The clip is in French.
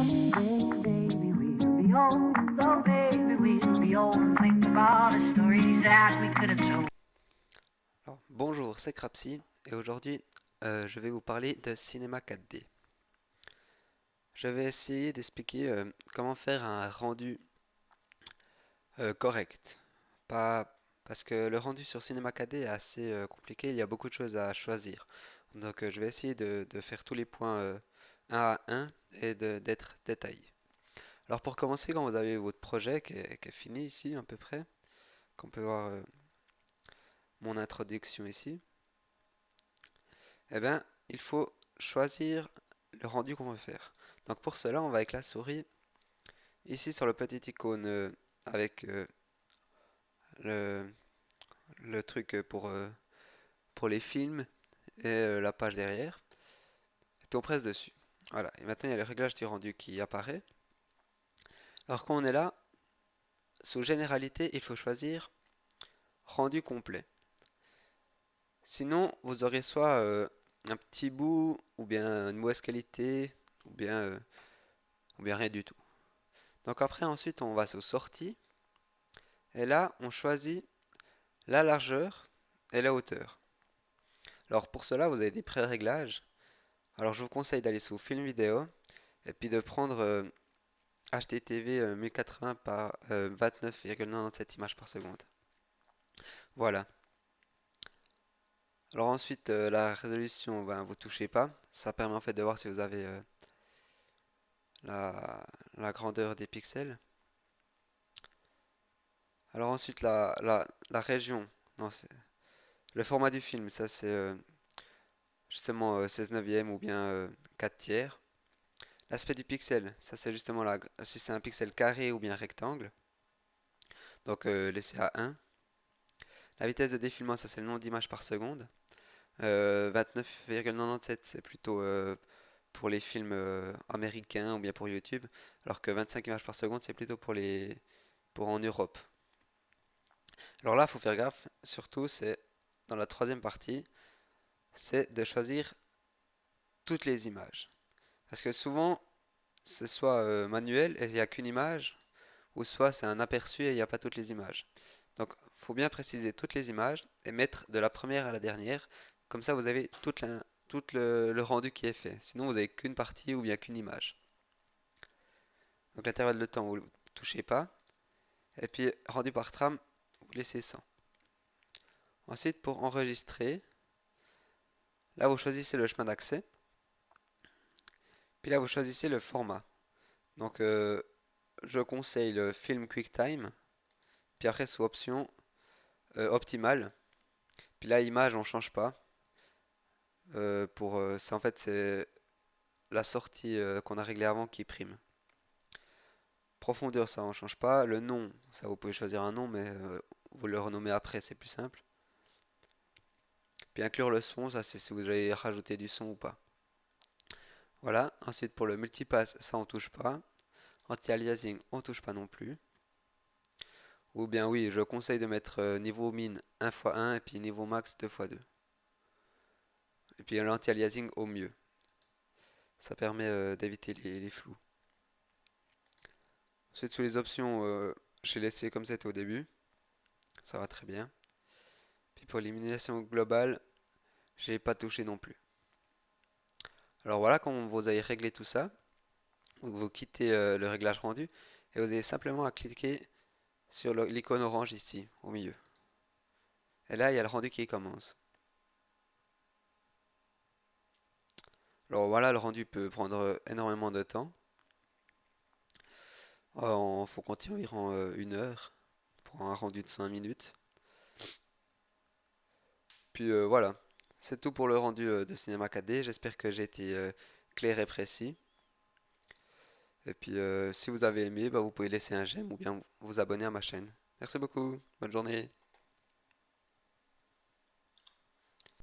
Someday, baby, we'll be old. Oh, baby, we'll be old and think of all the stories that we could have told. Alors, bonjour, c'est Crapsy et aujourd'hui je vais vous parler de cinéma 4D. Je vais essayer d'expliquer comment faire un rendu correct. Pas parce que le rendu sur cinéma 4D est assez compliqué, il y a beaucoup de choses à choisir. Donc je vais essayer de faire tous les points un à un et d'être détaillé. Alors pour commencer, quand vous avez votre projet qui est fini ici à peu près, qu'on peut voir mon introduction ici, eh bien, il faut choisir le rendu qu'on veut faire. Donc pour cela, on va avec la souris, ici sur le petit icône avec le, le truc pour les films et la page derrière. Et puis on presse dessus. Voilà, et maintenant il y a le réglage du rendu qui apparaît. Alors quand on est là, sous généralité, il faut choisir rendu complet. Sinon, vous aurez soit un petit bout, ou bien une mauvaise qualité, ou ou bien rien du tout. Donc après, ensuite, on va sur sortie. Et là, on choisit la largeur et la hauteur. Alors pour cela, vous avez des pré-réglages. Alors je vous conseille d'aller sous film vidéo et puis de prendre HDTV 1080 par 29,97 images par seconde. Voilà. Alors ensuite, la résolution, ben, vous touchez pas. Ça permet en fait de voir si vous avez la, la grandeur des pixels. Alors ensuite, la région, non, le format du film, ça c'est justement 16 neuvième ou bien 4 tiers. L'aspect du pixel, ça c'est justement si c'est un pixel carré ou bien rectangle. Donc laissez à 1. La vitesse de défilement, ça c'est le nombre d'images par seconde. 29,97 c'est plutôt pour les films américains ou bien pour YouTube, alors que 25 images par seconde c'est plutôt pour en Europe. Alors là, il faut faire gaffe, surtout c'est dans la troisième partie, c'est de choisir toutes les images. Parce que souvent, c'est soit manuel et il n'y a qu'une image, ou soit c'est un aperçu et il n'y a pas toutes les images. Donc, il faut bien préciser toutes les images et mettre de la première à la dernière. Comme ça, vous avez tout le rendu qui est fait. Sinon, vous n'avez qu'une partie ou bien qu'une image. Donc, l'intervalle de temps, vous ne touchez pas. Et puis, rendu par trame, vous laissez 100. Ensuite, pour enregistrer, là, vous choisissez le chemin d'accès. Puis là, vous choisissez le format. Donc, je conseille le film QuickTime. Puis après, sous option optimal. Puis là, image, on change pas. C'est en fait c'est la sortie qu'on a réglée avant qui prime. Profondeur, ça on change pas. Le nom, ça vous pouvez choisir un nom, mais vous le renommez après, c'est plus simple. Puis inclure le son, ça c'est si vous allez rajouter du son ou pas. Voilà. Ensuite pour le multipass, ça on touche pas. Anti-aliasing, on touche pas non plus. Ou bien oui, je conseille de mettre niveau min 1 x 1 et puis niveau max 2 x 2. Et puis l'anti-aliasing au mieux. Ça permet d'éviter les flous. Ensuite, sous les options, j'ai laissé comme c'était au début. Ça va très bien. Puis pour l'élimination globale, j'ai pas touché non plus. Alors voilà, quand vous avez réglé tout ça, vous quittez le réglage rendu et vous avez simplement à cliquer sur l'icône orange ici, au milieu. Et là, il y a le rendu qui commence. Alors voilà, le rendu peut prendre énormément de temps. Il faut compter environ 1 heure pour un rendu de 5 minutes. Puis voilà, c'est tout pour le rendu de Cinéma 4D. J'espère que j'ai été clair et précis. Et puis si vous avez aimé, bah, vous pouvez laisser un j'aime ou bien vous abonner à ma chaîne. Merci beaucoup, bonne journée.